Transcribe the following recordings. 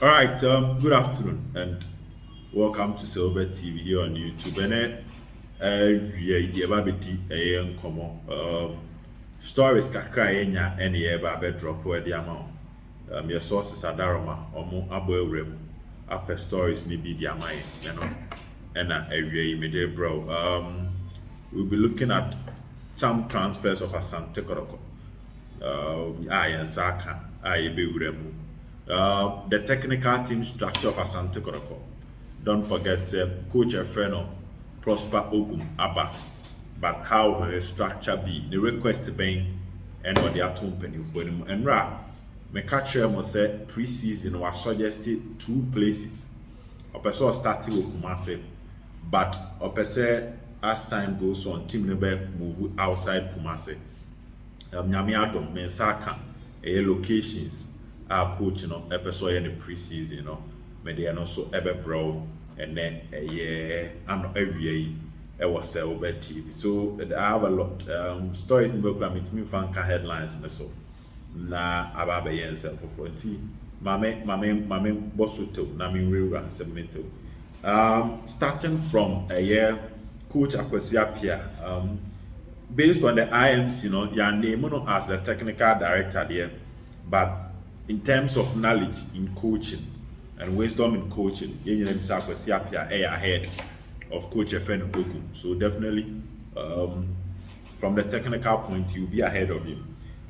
All right, good afternoon and welcome to Silver TV here on YouTube. Stories kakra yenya ene ye ba be drop we di ama. Your sources are daroma omo abo ewrem. Apple stories ni bi di ama you know. Ena ewie meje bro. We'll be looking at some transfers of Asante Kotoko. Ayen Saka, Aye Uremu. The technical team structure of Asante Kotoko. Don't forget, Coach Efreno, Prosper Ogum, Abba. But how will the structure be? The request being and what they are to for him. And me catch him say pre-season was suggested two places. Opeso starting with Kumase, but Opese as time goes on, team never move outside Kumase. Nyame adom mensaka locations are coach episode in the pre-season me dey no so bro and then ano every was sell TV. So I have a lot stories in the program it me fan headlines so na aba be yen self for tea mame bosuto na me rewrite submito starting from Coach Kwasi Appiah based on the IMC, your name as the technical director there, but in terms of knowledge in coaching and wisdom in coaching, you name Kwasi Appiah ahead of Coach Ogum. So definitely, from the technical point, you'll be ahead of him.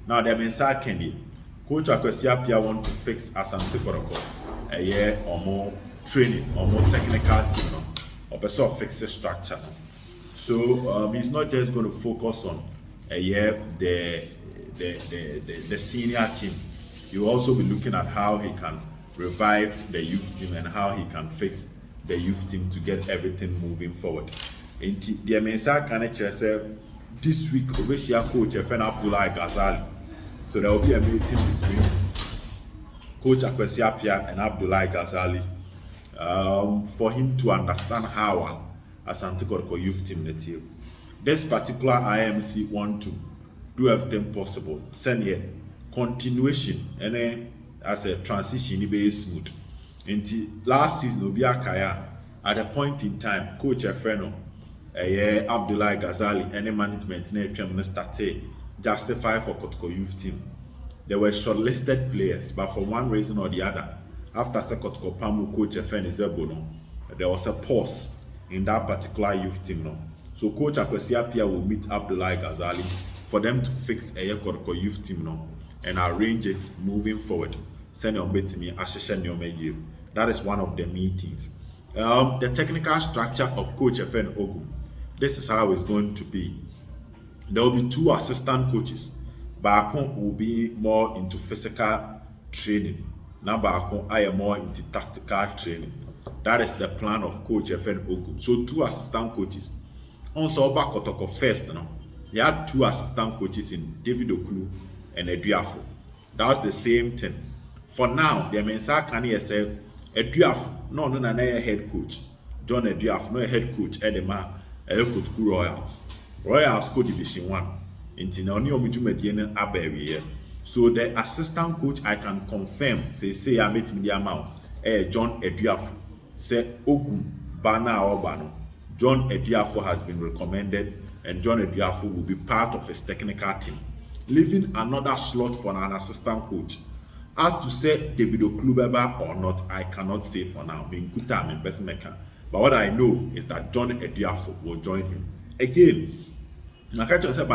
Now, the Mensa Kenny, Coach Kwasi Appiah want to fix Asante Kotoko a year or more training or more technical team, or better fix the structure. So he's not just going to focus on the senior team. He'll also be looking at how he can revive the youth team and how he can fix the youth team to get everything moving forward. And the Mensa can say this week Obesia coach Abdullah Ghazali. So there will be a meeting between Coach Kwasi Appiah and Abdullah Ghazali for him to understand how Asante Kotoko youth team the team. This particular IMC want to do everything possible. Send here continuation and then as a transition be smooth. Until last season Obi Akaya at a point in time, Coach Efreno, Abdullah Ghazali, any management na started justify for Kotoko youth team. There were shortlisted players, but for one reason or the other, after Kotoko Pamu Coach Efreno Zebono, there was a pause in that particular youth team now. So Coach Kwasi Appiah will meet Abdullah Ghazali for them to fix a Kotoko youth team now and arrange it moving forward. Send your to me, that is one of the meetings. The technical structure of Coach Ogum. This is how it's going to be. There will be two assistant coaches. Baako will be more into physical training. Now Baako I am more into tactical training. That is the plan of Coach Ogum. So two assistant coaches. Also back Kotoko first now. He had two assistant coaches in David Okulu and Eduafo. That was the same thing. For now, the Mensa can say Eduafo, no head coach. John Eduafo, no head coach, Edema, Coach Royals. Royals Co Division 1. So the assistant coach I can confirm, say I met me the amount, John Eduafo. Say Ogum Bana Obano. John Eduafo has been recommended, and John Eduafo will be part of his technical team, leaving another slot for an assistant coach. As to say David Oklubeba or not, I cannot say for now. But what I know is that John Eduafo will join him. Again, Nakacho said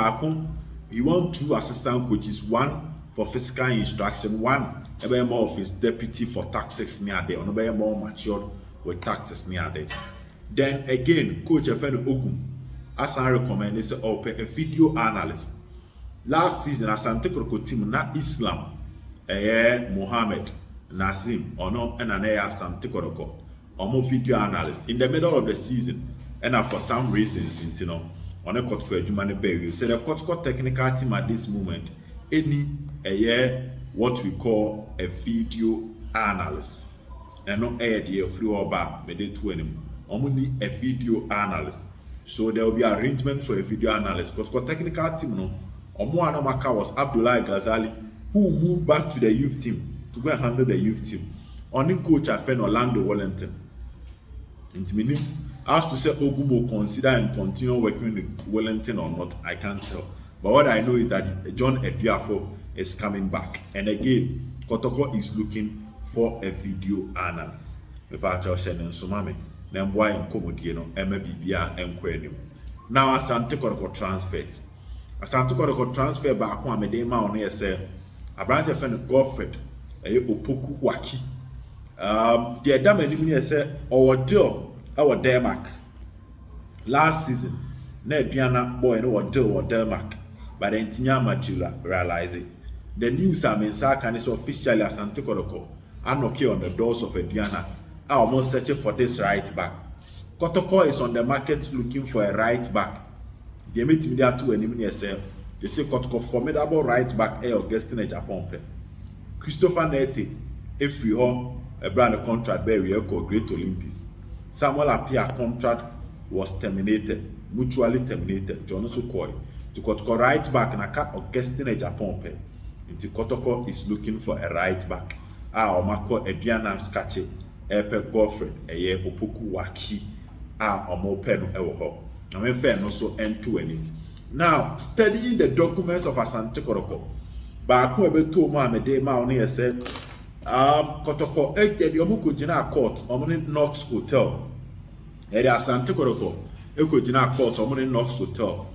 we want two assistant coaches, one for physical instruction, one more of his deputy for tactics near there, another more matured with tactics near there. Then again, Coach Ogum, as I recommend, is a video analyst. Last season, Asante Kotoko team na Islam, Mohammed, Nazim, or no, and Asante Kotoko, or video analyst. In the middle of the season, and for some reasons, on a Kotoko Jumane Berry, so the Kotoko technical team at this moment, what we call a video analyst. And no idea free or bad, made it to him. Only a video analyst. So there will be arrangement for a video analyst. Because for technical team, no, Omoana was Abdullah Ghazali, who moved back to the youth team to go and handle the youth team. Only coach a friend Orlando Wellington. Into me, as to say Ogum will consider and continue working with Wellington or not, I can't tell. But what I know is that John Appiah is coming back. And again, Kotoko is looking for a video analyst. Me pa cha Shannon Sumame. Then boy in Komodi no MBBA and Quenim. Now Asante Kotoko transfers. Asante Kotoko transfer back one me de ma on here say a branch of friend Godfred Opoku Waki. The Adam and him say our deal our Denmark last season. Na Aduana boy no deal or Denmark. But the Intinya materialize it. The news are Mensaka is officially Asante Kotoko and knocking on the doors of Aduana. I almost searching for this right back. Kotoko is on the market looking for a right back. They meet me there too and even say they say Kotoko formidable right back Augustine Japan. Christopher Nete, if we have a brand contract where we called Great Olympics. Samuel Appiah contract was terminated, mutually terminated. John Sukoi. To Kotoko right back and Augustine Japan. Into Kotoko is looking for a right back. Omako Aduana Skache, Epe Godfred, Eye Opoku Waki, Omo Penu Ewoho. I mean, fair no so end to any. Now, studying the documents of Asante Kotoko. But I ebe to ma me de ma oni said, Kotoko the Omuko Jina Court, Omni Knox Hotel. Edi Asante Kotoko, Eko Jina Court, Omni Knox Hotel.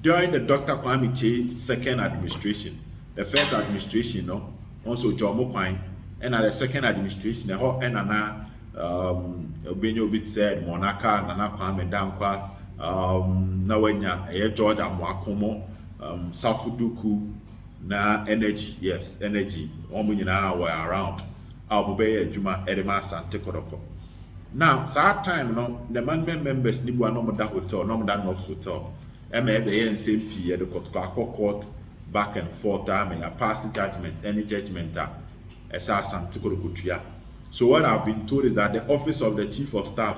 During the Dr. Kwame Che's second administration, the first administration, no, also Jomo Kwame, and at the second administration, the whole Enana, Benyo bit said, Monaka, Nana Kwame Dankwa, Nawenya, George Amwakomo, Safuduku, na energy, yes, energy. Omunyina were around. Albube Juma Edema Asante Kotoko. Now, sad time, no, the management members need one normal that hotel, normal that North Hotel. The NCP at the Kotoko court back and forth. I mean, a passing judgment, any judgment, as Asante Kotoko. So what I've been told is that the office of the chief of staff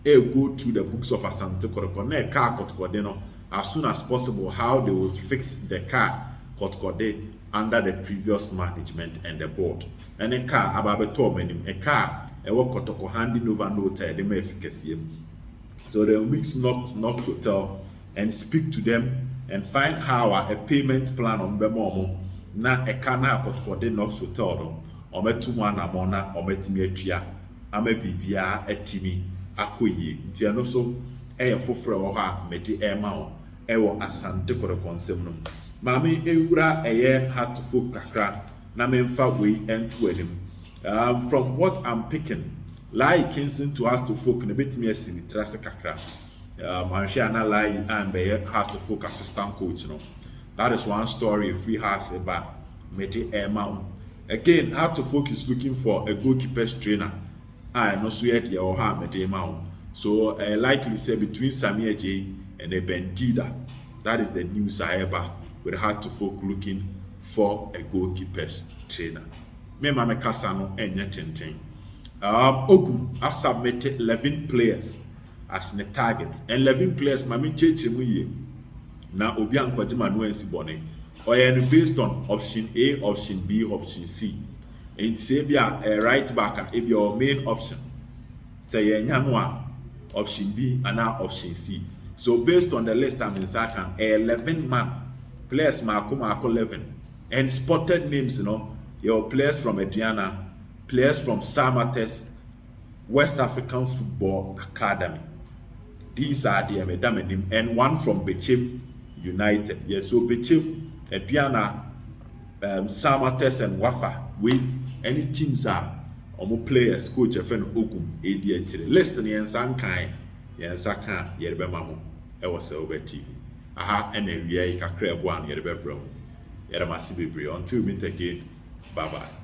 go through the books of Asante Kotoko, ne car Kotoko, as soon as possible, how they will fix the car Kotoko under the previous management and the board. And a car about a car a work Kotoko handing over note the efficacy. So the weeks not hotel and speak to them and find how a payment plan on Bemomo na a cana Kotoko not hotel or met to one amona or metimetria ame bibia a timmy akoye tianoso a fofra or ha meti emao ewo Asante Kotoko semnum. Mami ewura eye had to folk kakra na memfa we entu anim. From what I'm picking, Lai Kinson to have to folk na betimi asini trase kakra. Manhwe na Lai and be have to folk assistant coach no. That is one story if we has about Meti Emma. Again, have to folk is looking for a goalkeeper's trainer. I no so yet or ha Meti Emma. So likely say between Samia J and a Bendida. That is the news I ever. We had to folk looking for a goalkeeper's trainer. Me mama kasano enya tenten. Ogum has submitted 11 players as the target. And 11 players mami cheche mu ye. Na obi ankwajima no ensi bone. Or based on option A, option B, option C. And say bia a right back if your main option. Say yenyanwa option B and now option C. So based on the list I'm in Sakan, 11 man. Players Marco 11 and spotted names, your players from Aduana, players from Samates West African Football Academy. These are the Medamenim and one from Bechim United. Yes, so Bechim, Aduana, Samates and Wafa. We any teams are players, coach and Ogum, ADH. Listen, Yansankai, Yansaka, Yerbemamu, I was over TV. Aha, and a kakra one, yet a bebro. Yet a massive until we meet again. Bye bye.